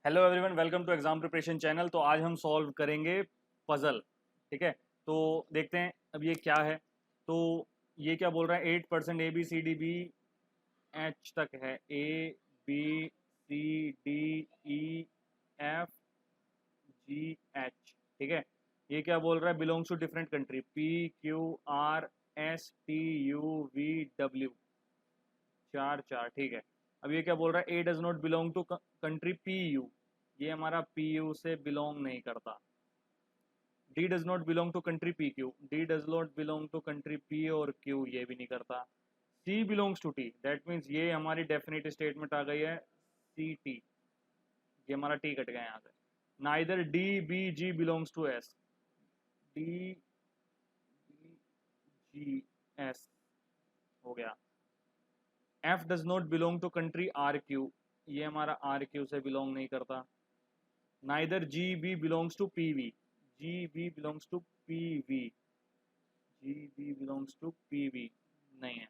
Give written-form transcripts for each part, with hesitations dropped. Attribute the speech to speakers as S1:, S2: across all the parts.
S1: Hello everyone, welcome to exam preparation channel. तो आज हम सॉल्व करेंगे पजल। ठीक है, तो देखते हैं अब ये क्या है। तो ये क्या बोल रहा है, 8% A B C D B H तक है। A B C D E F G H. ठीक है, ये क्या बोल रहा है, belongs to different country, P Q R S T U V W. चार चार, ठीक है। अब ये क्या बोल रहा है, A does not belong to country P U. ये हमारा पी यू से बिलोंग नहीं करता। D does not belong to country P Q, D does not belong to country P और क्यू, ये भी नहीं करता। C belongs to T, that means ये हमारी डेफिनेट स्टेटमेंट आ गई है सी टी। ये हमारा टी कट गया यहाँ से। Neither D B G belongs to S, D B G S हो गया। F does not belong to country R Q, ये हमारा आर क्यू से बिलोंग नहीं करता। Neither G B belongs to P V, G B belongs to P V, G B belongs to P V नहीं है।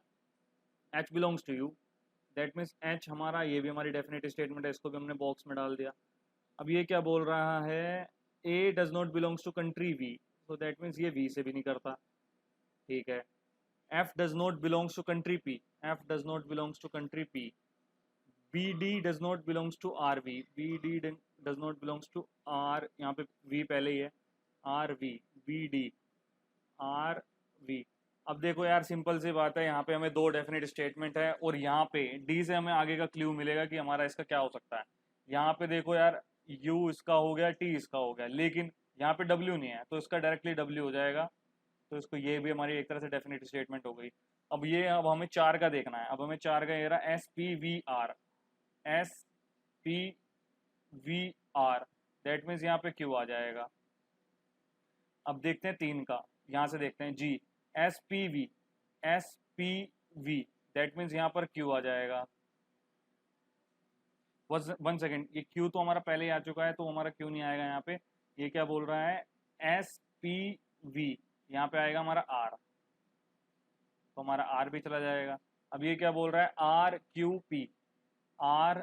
S1: H belongs to you, that means H हमारा, ये भी हमारी डेफिनेट स्टेटमेंट है, इसको भी हमने बॉक्स में डाल दिया। अब ये क्या बोल रहा है, A does not belongs to country V, so that means ये वी से भी नहीं करता। ठीक है। F does not belongs to country P, F does not belongs to country P. B D does not belongs to R V, B D does not belongs to R, यहाँ पे V पहले ही है, R V, B D R V. अब देखो यार, simple सी बात है, यहाँ पे हमें दो डेफिनेट स्टेटमेंट है और यहाँ पे डी से हमें आगे का क्लू मिलेगा कि हमारा इसका क्या हो सकता है। यहाँ पे देखो यार, यू इसका हो गया, टी इसका हो गया, लेकिन यहाँ पे डब्ल्यू नहीं है, तो इसका डायरेक्टली डब्ल्यू हो जाएगा। तो इसको, ये भी हमारी एक तरह से डेफिनेट स्टेटमेंट हो गई। अब हमें चार का देखना है। अब हमें चार का ये रहा, S P V R, S P V R, that means यहाँ पे क्यू आ जाएगा। अब देखते हैं तीन का, यहां से देखते हैं जी, S P V, S P V, that means यहाँ पर क्यू आ जाएगा। वन सेकेंड, ये क्यू तो हमारा पहले ही आ चुका है, तो हमारा क्यू नहीं आएगा यहाँ पे। ये क्या बोल रहा है, एस पी वी, यहाँ पे आएगा हमारा आर, तो हमारा आर भी चला जाएगा। अब ये क्या बोल रहा है, R Q P, R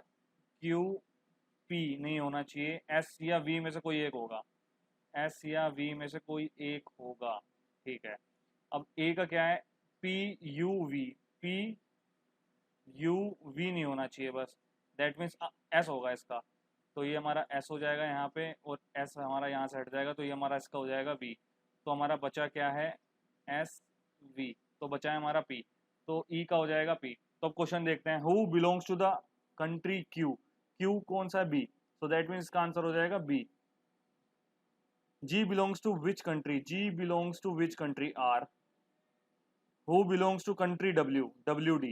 S1: Q P नहीं होना चाहिए, एस या वी में से कोई एक होगा, एस या वी में से कोई एक होगा। ठीक है। अब ए का क्या है, P U V, P U V नहीं होना चाहिए बस, दैट मीन्स एस होगा इसका, तो ये हमारा एस हो जाएगा यहाँ पे, और एस हमारा यहाँ से हट जाएगा, तो ये हमारा इसका हो जाएगा वी। तो हमारा बचा क्या है, एस वी, तो बचा है हमारा पी, तो ई का हो जाएगा पी। तो अब क्वेश्चन देखते हैं, who belongs to the country Q, Q कौन सा है, बी, सो दैट मीन्स इसका आंसर हो जाएगा B. G belongs to which country? G belongs to which country? R. Who belongs to country W? WD.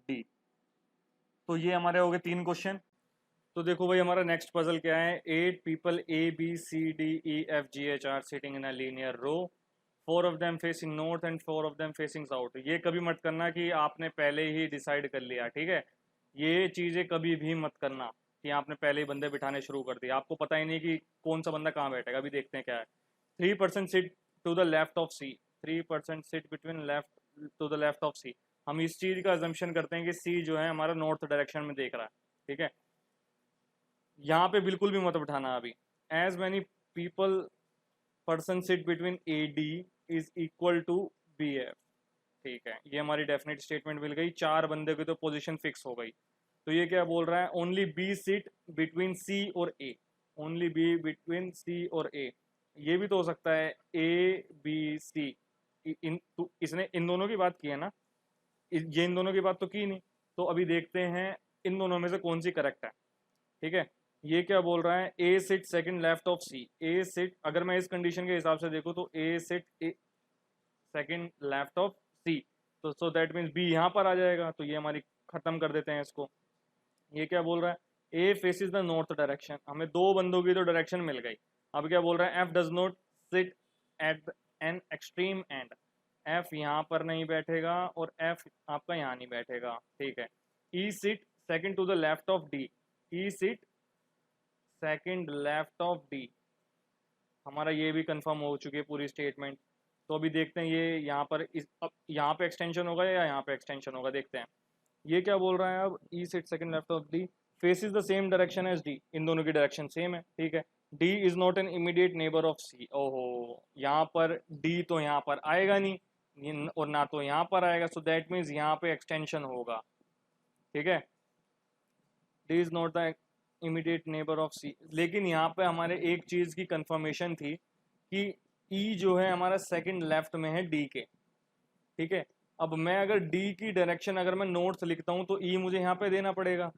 S1: D. तो ये हमारे हो गए तीन क्वेश्चन। तो देखो भाई, हमारा नेक्स्ट पजल क्या है, 8 people ABCDEFGH are sitting in a linear row, 4 of them facing north and 4 of them facing south। ये कभी मत करना कि आपने पहले ही डिसाइड कर लिया, ठीक है। ये चीजें कभी भी मत करना कि आपने पहले ही बंदे बिठाने शुरू कर दिए, आपको पता ही नहीं कि कौन सा बंदा कहाँ बैठेगा। अभी देखते हैं क्या है। 3% sit to the left of C, 3% sit between left to the left of C. हम इस चीज का अजम्पशन करते हैं कि सी जो है हमारा नॉर्थ डायरेक्शन में देख रहा है, ठीक है। यहाँ पे बिल्कुल भी मत बिठाना अभी। As many people person sit between A D is equal to B F. ठीक है, ये हमारी डेफिनेट स्टेटमेंट मिल गई, चार बंदे की तो पोजीशन फिक्स हो गई। तो ये क्या बोल रहा है, only B sit between C और A, only B between C और ए। ये भी तो हो सकता है ए बी सी, इसने इन दोनों की बात की है ना, ये इन दोनों की बात तो की नहीं। तो अभी देखते हैं इन दोनों में से कौन सी करेक्ट है। ठीक है, ये क्या बोल रहा है, A sit second left of C, A sit, अगर मैं इस कंडीशन के हिसाब से देखूं तो A sit second left of C, तो सो दैट मीन्स बी यहाँ पर आ जाएगा, तो ये हमारी खत्म कर देते हैं इसको। ये क्या बोल रहा है, ए फेसिस द नॉर्थ डायरेक्शन, हमें दो बंदों की तो डायरेक्शन मिल गई। अब क्या बोल रहा है, F does not sit at an extreme and, F यहाँ पर नहीं बैठेगा और एफ आपका यहाँ नहीं बैठेगा, ठीक है। E sit second to the left of D, E sit second left of D, हमारा ये भी कंफर्म हो चुकी है पूरी स्टेटमेंट। तो अभी देखते हैं ये यहाँ पर अब यहाँ पे एक्सटेंशन होगा या यहाँ पे एक्सटेंशन होगा, देखते हैं। ये क्या बोल रहा है, अब E sit second left of D, faces the same direction as D, इन दोनों की डायरेक्शन सेम है, ठीक है। D is not an immediate neighbour of C, ओहो, यहाँ पर डी तो यहाँ पर आएगा नहीं और ना तो यहाँ पर आएगा, सो दैट मीन्स यहाँ पे एक्सटेंशन होगा, ठीक है। D is not the immediate neighbour of C, लेकिन यहाँ पे हमारे एक चीज की कंफर्मेशन थी कि ई जो है हमारा सेकंड लेफ्ट में है डी के, ठीक है। अब मैं अगर डी की डायरेक्शन अगर मैं नॉर्थ लिखता हूँ तो ई मुझे यहाँ पे देना पड़ेगा,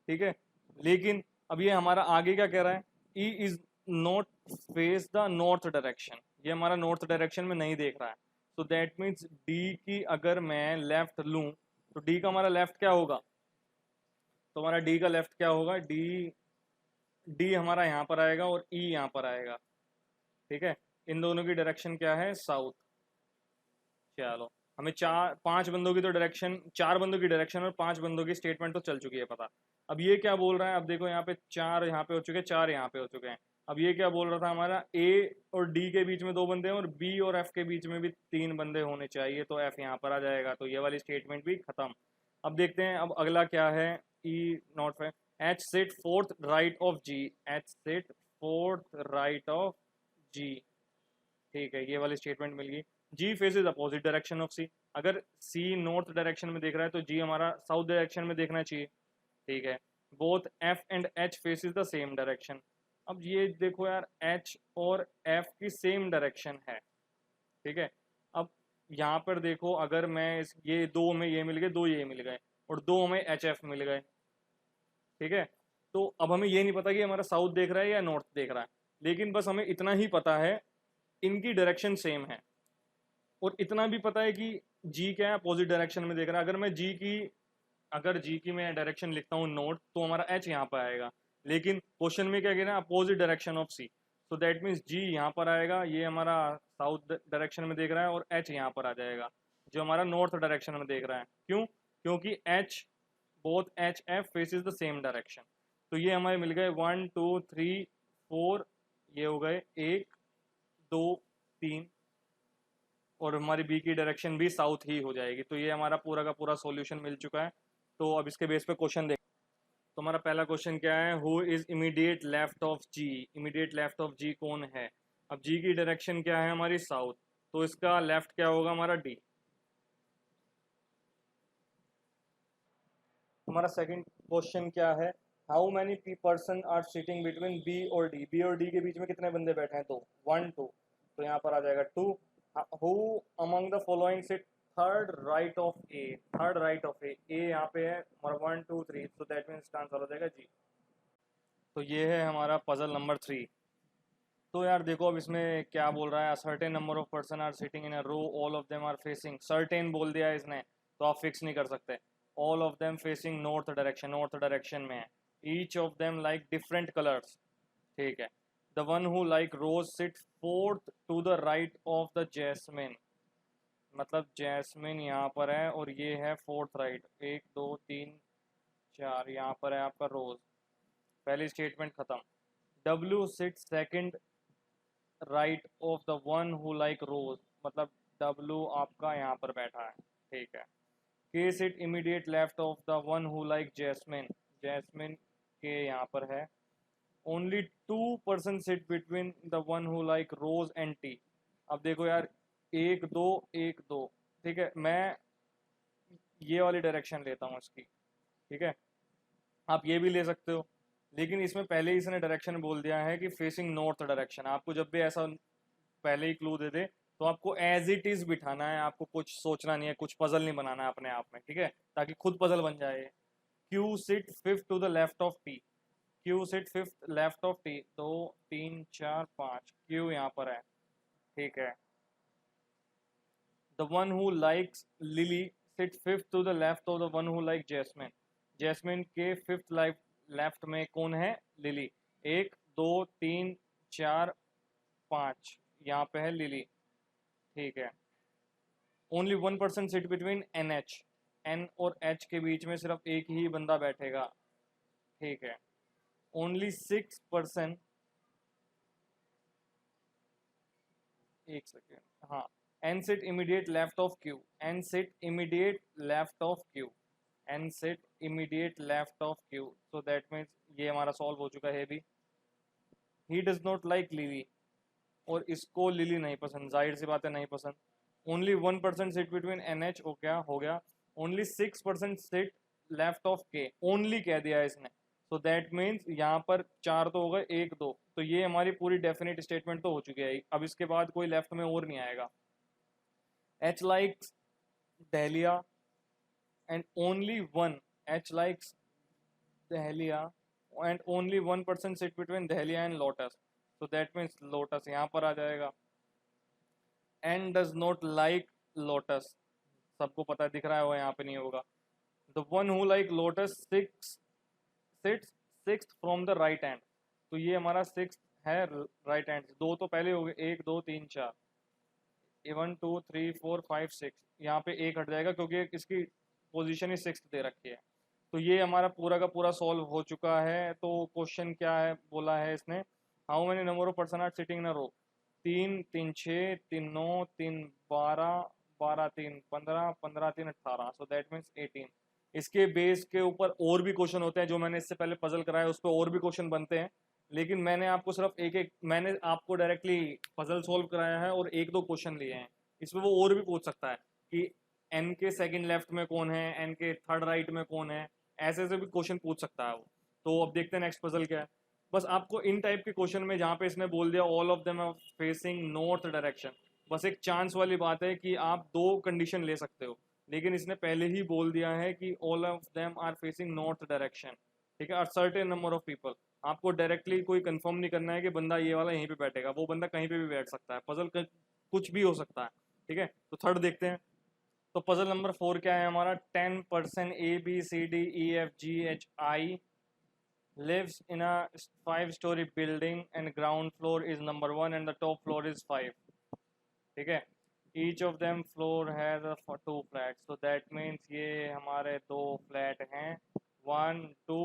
S1: ठीक है। लेकिन अब ये हमारा आगे क्या कह रहा है, E is not face the north direction, ये हमारा नॉर्थ डायरेक्शन में नहीं देख रहा है, सो दैट मीन्स डी की अगर मैं लेफ्ट लूँ तो डी का हमारा लेफ्ट क्या होगा, तो हमारा डी का लेफ्ट क्या होगा, डी डी हमारा यहाँ पर आएगा और ई यहाँ पर आएगा, ठीक है। इन दोनों की डायरेक्शन क्या है, साउथ। चलो, हमें पांच बंदों की तो डायरेक्शन, चार बंदों की डायरेक्शन और पांच बंदों की स्टेटमेंट तो चल चुकी है पता। अब ये क्या बोल रहा है, अब देखो यहाँ पे चार यहाँ पे हो चुके हैं, चार यहाँ पे हो चुके हैं। अब ये क्या बोल रहा था, हमारा ए और डी के बीच में दो बंदे हैं और बी और एफ के बीच में भी तीन बंदे होने चाहिए, तो एफ यहाँ पर आ जाएगा, तो ये वाली स्टेटमेंट भी खत्म। अब देखते हैं अब अगला क्या है, ई नॉट है, H sit fourth right of G, H sit fourth right of G, ठीक है, ये वाली स्टेटमेंट मिल गई। G faces opposite direction of C, अगर सी नॉर्थ डायरेक्शन में देख रहा है तो जी हमारा साउथ डायरेक्शन में देखना चाहिए, ठीक है। Both F and H faces the same direction, अब ये देखो यार एच और एफ की सेम डायरेक्शन है, ठीक है। अब यहाँ पर देखो अगर मैं ये दो हमें ये मिल गए, दो ये मिल गए और दो हमें एच एफ मिल गए, ठीक है। तो अब हमें ये नहीं पता कि हमारा साउथ देख रहा है या नॉर्थ देख रहा है, लेकिन बस हमें इतना ही पता है इनकी डायरेक्शन सेम है, और इतना भी पता है कि जी क्या है, अपोजिट डायरेक्शन में देख रहा है। अगर जी की मैं डायरेक्शन लिखता हूँ नॉर्थ तो हमारा एच यहाँ पर आएगा, लेकिन क्वेश्चन में क्या कह रहा है, अपोजिट डायरेक्शन ऑफ सी, तो दैट मीन्स जी यहाँ पर आएगा, ये हमारा साउथ डायरेक्शन में देख रहा है और एच यहाँ पर आ जाएगा जो हमारा नॉर्थ डायरेक्शन में देख रहा है। क्यों, क्योंकि H both H F faces the same direction. तो ये हमारे मिल गए 1 2 3 4, ये हो गए 1 2 3, और हमारी बी की डायरेक्शन भी साउथ ही हो जाएगी। तो ये हमारा पूरा का पूरा सॉल्यूशन मिल चुका है। तो अब इसके बेस पे क्वेश्चन देख, तो हमारा पहला क्वेश्चन क्या है, who is immediate left of G, immediate left of G कौन है। अब जी की डायरेक्शन क्या है हमारी साउथ, तो इसका लेफ्ट क्या होगा हमारा डी। हमारा सेकंड क्वेश्चन क्या है, how many person are sitting between B और डी, बी और डी के बीच में कितने बंदे बैठे हैं, तो 1 2, तो यहाँ पर आ जाएगा 2। Who among the following sit third right of A, third right of A, A यहाँ पे है और 1 2 3, तो दैट मीन्स इसका आंसर हो जाएगा जी। तो ये है हमारा पजल नंबर 3। तो यार देखो अब इसमें क्या बोल रहा है, certain number of person are sitting in a row, all of them are facing, certain बोल दिया है इसने तो आप फिक्स नहीं कर सकते, all of them facing north direction, north direction में है, each of them like different colours, ठीक है। The one who like rose sit fourth to the right of the jasmine, मतलब जैस्मिन यहाँ पर है और ये है फोर्थ राइट, 1 2 3 4, यहाँ पर है आपका रोज, पहली स्टेटमेंट खत्म। W sit second right of the one who like rose, मतलब डब्ल्यू आपका यहाँ पर बैठा है, ठीक है। K sit immediate left of the one who like jasmine, jasmine के यहाँ पर है। Only 2% sit between the one who like rose and T, अब देखो यार 1 2 1 2, ठीक है, मैं ये वाली डायरेक्शन लेता हूँ इसकी, ठीक है। आप ये भी ले सकते हो, लेकिन इसमें पहले ही इसने डायरेक्शन बोल दिया है कि फेसिंग नॉर्थ डायरेक्शन, आपको जब भी ऐसा पहले ही क्लू दे दे तो आपको एज इट इज बिठाना है, आपको कुछ सोचना नहीं है, कुछ पजल नहीं बनाना है अपने आप में, ठीक है, ताकि खुद पजल बन जाए। Q sit fifth to the left of T, Q sit fifth left of T, 2 3 4 5, Q यहाँ पर है, ठीक है। The one who likes lily sit fifth to the left of the one who like jasmine, jasmine के fifth left में कौन है, lily, 1 2 3 4 5, यहाँ पे है लिली, ठीक है। Only 1% sit between N H, N और एच के बीच में सिर्फ एक ही बंदा बैठेगा, ठीक है। ओनली 6%, एक सेकेंड, हाँ, N sit immediate left of Q, N sit immediate left of Q, N sit
S2: immediate left of Q, so that means ये हमारा सॉल्व हो चुका है भी। He does not like lily, और इसको लिली नहीं पसंद, जाहिर सी बात है नहीं पसंद। Only 1% sit between N H, हो गया। Only 6% sit left of K, only कह दिया है इसने, सो दैट मीन्स यहाँ पर 4 तो हो गए, 1 2, तो ये हमारी पूरी डेफिनेट स्टेटमेंट तो हो चुकी है। अब इसके बाद कोई लेफ्ट में और नहीं आएगा। H likes dahlia and only one, H likes dahlia and only 1% sit between dahlia and lotus, so that means lotus यहाँ पर आ जाएगा। And does not like lotus, सबको पता है, दिख रहा है वो यहाँ पे नहीं होगा। The one who like lotus sits sixth from the right hand, तो ये हमारा सिक्स है राइट हैंड। दो तो पहले हो गए, 1 2 3 4, 1 2 3 4 5 6, यहाँ पे एक हट जाएगा क्योंकि इसकी पोजीशन ही सिक्स दे रखी है। तो ये हमारा पूरा का पूरा सॉल्व हो चुका है। तो क्वेश्चन क्या है बोला है इसने, how many number of person are sitting in a row, 3 3 6 3 9 3 12 12 3 15 15 3 18, so that means 18। इसके बेस के ऊपर और भी क्वेश्चन होते हैं, जो मैंने इससे पहले पजल कराया उस पर और भी क्वेश्चन बनते हैं, लेकिन मैंने आपको सिर्फ मैंने आपको डायरेक्टली पजल सॉल्व कराया है और 1 2 क्वेश्चन लिए हैं। इसमें वो और भी पूछ सकता है कि एन के सेकंड लेफ्ट में कौन है, एन के थर्ड राइट में कौन है, ऐसे ऐसे भी क्वेश्चन पूछ सकता है वो। तो अब देखते हैं नेक्स्ट पजल क्या है। बस आपको इन टाइप के क्वेश्चन में जहाँ पे इसने बोल दिया all of them are facing north direction, बस एक चांस वाली बात है कि आप 2 कंडीशन ले सकते हो, लेकिन इसने पहले ही बोल दिया है कि all of them are facing north direction, ठीक है। सर्टेन नंबर ऑफ पीपल, आपको डायरेक्टली कोई कंफर्म नहीं करना है कि बंदा ये वाला यहीं पे बैठेगा, वो बंदा कहीं पे भी बैठ सकता है, पजल कुछ भी हो सकता है, ठीक है। तो थर्ड देखते हैं। तो पजल नंबर 4 क्या है हमारा, 10% A B C D E F G H I lives in a 5-story building and ground floor is number 1 and the top floor is 5, ठीक है। each of them floor has a 2 flats, so that means ये हमारे 2 flat हैं, 1 2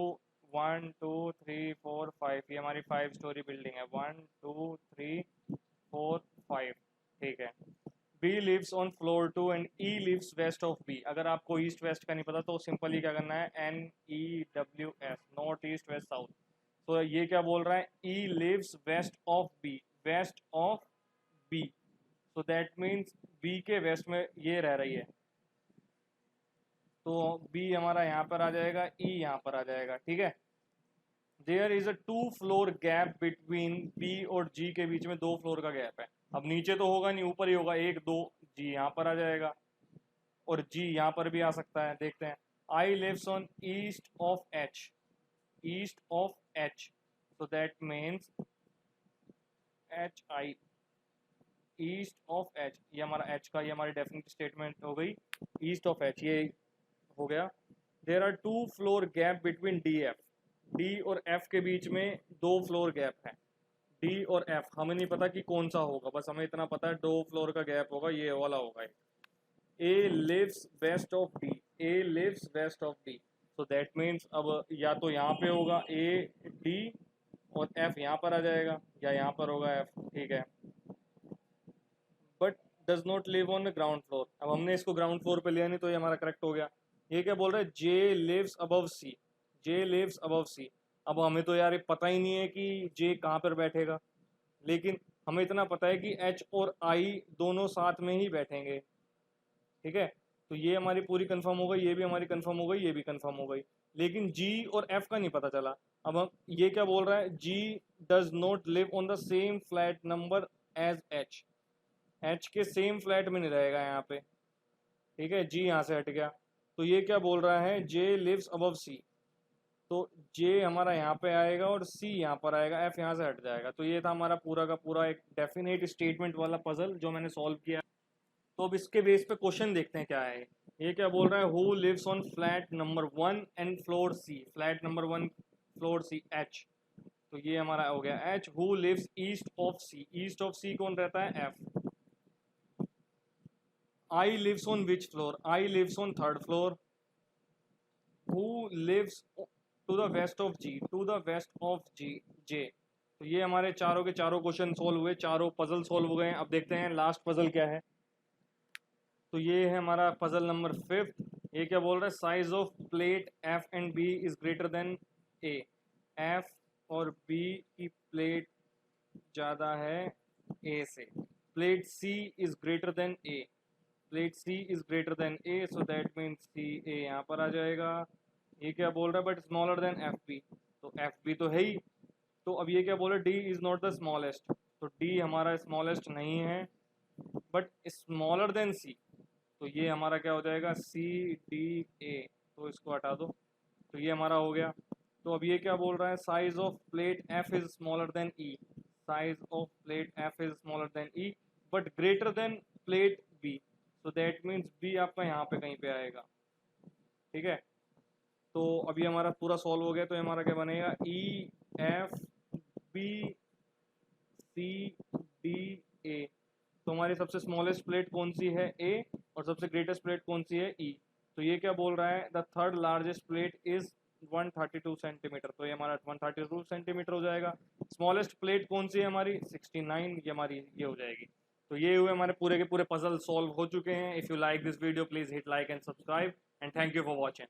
S2: 1 2 3 4 5, ये हमारी 5 story building है, 1 2 3 4 5, ठीक है। B lives on floor 2 and E lives west of B। अगर आपको ईस्ट वेस्ट का नहीं पता तो सिंपल ही क्या करना है, NEWS, north east west south. तो ये क्या बोल रहा है, E lives west of B, west of B, so that means B के वेस्ट में ये रह रही है, तो B हमारा यहाँ पर आ जाएगा, E यहाँ पर आ जाएगा, ठीक है। There is a 2 floor gap between B और G के बीच में 2 फ्लोर का गैप है। अब नीचे तो होगा नहीं, ऊपर ही होगा, 1 2, G यहाँ पर आ जाएगा और G यहाँ पर भी आ सकता है, देखते हैं। I lives on east of H, east of H, so that means HI, east of H, ये हमारा H का, ये हमारी डेफिनेट स्टेटमेंट हो गई, ईस्ट ऑफ H ये हो गया। There are 2 floor gap between DF, D और F के बीच में 2 फ्लोर गैप है, D और F हमें नहीं पता कि कौन सा होगा, बस हमें इतना पता है 2 फ्लोर का गैप होगा, ये वाला होगा। A lives west of D, A lives west of D, so that means अब या तो यहाँ पे होगा A D और F यहाँ पर आ जाएगा, या यहाँ पर होगा F, ठीक है। But does not live on the ground floor, अब हमने इसको ग्राउंड फ्लोर पे लिया नहीं तो ये हमारा करेक्ट हो गया। ये क्या बोल रहा है, J lives above C, J lives above C। अब हमें तो यार पता ही नहीं है कि J कहाँ पर बैठेगा, लेकिन हमें इतना पता है कि H और I दोनों साथ में ही बैठेंगे, ठीक है। तो ये हमारी पूरी कंफर्म हो गई, ये भी हमारी कंफर्म हो गई, ये भी कंफर्म हो गई, लेकिन G और F का नहीं पता चला। अब हम ये क्या बोल रहा है, G does not live on the same flat number as H, H के सेम फ्लैट में नहीं रहेगा यहाँ पे, ठीक है। G यहाँ से हट गया, तो ये क्या बोल रहा है, J लिव्स अबव C, तो J हमारा यहाँ पे आएगा और C यहाँ पर आएगा, F यहाँ से हट जाएगा। तो ये था हमारा पूरा का पूरा एक डेफिनेट स्टेटमेंट वाला पजल जो मैंने सॉल्व किया। तो अब इसके बेस पे क्वेश्चन देखते हैं क्या है। ये क्या बोल रहा है, who lives on flat number 1 and floor C, flat number 1 floor C H, तो ये हमारा हो गया H। Who lives east of C, east of C कौन रहता है, F। I lives on which floor, I lives on third floor। Who lives to the west of G, to the west of G, J। तो ये हमारे चारों के चारों question solve हुए, चारों पजल सॉल्व हो गए हैं। अब देखते हैं लास्ट पजल क्या है। तो ये है हमारा पजल नंबर 5, ये क्या बोल रहा है, size of plate F and B is greater than A, F और बी की प्लेट ज़्यादा है ए से, plate C is greater than A, plate C is greater than A, so that means C A यहाँ पर आ जाएगा। ये क्या बोल रहा है, but smaller than F B, तो एफ बी तो है ही, तो अब ये क्या बोल रहा है, D is not the smallest, तो डी हमारा स्मॉलेस्ट नहीं है, बट स्मॉलर देन सी, तो ये हमारा क्या हो जाएगा, सी डी ए, तो इसको हटा दो, तो ये हमारा हो गया। तो अब ये क्या बोल रहा है, size of plate F is smaller than E, size of plate F is smaller than E but greater than plate B, so that means B आपका यहाँ पे कहीं पे आएगा, ठीक है। तो अभी हमारा पूरा सॉल्व हो गया, तो हमारा क्या बनेगा, E F B C D A, तो हमारी सबसे स्मॉलेस्ट प्लेट कौन सी है, ए, और सबसे ग्रेटेस्ट प्लेट कौन सी है, ई। तो ये क्या बोल रहा है, the third largest plate is 132 centimetre, तो ये हमारा 132 सेंटीमीटर हो जाएगा। स्मॉलेस्ट प्लेट कौन सी है हमारी, 69, ये हमारी ये हो जाएगी। तो ये हुए हमारे पूरे के पूरे पजल सॉल्व हो चुके हैं। If you like this video please hit like and subscribe and thank you for watching.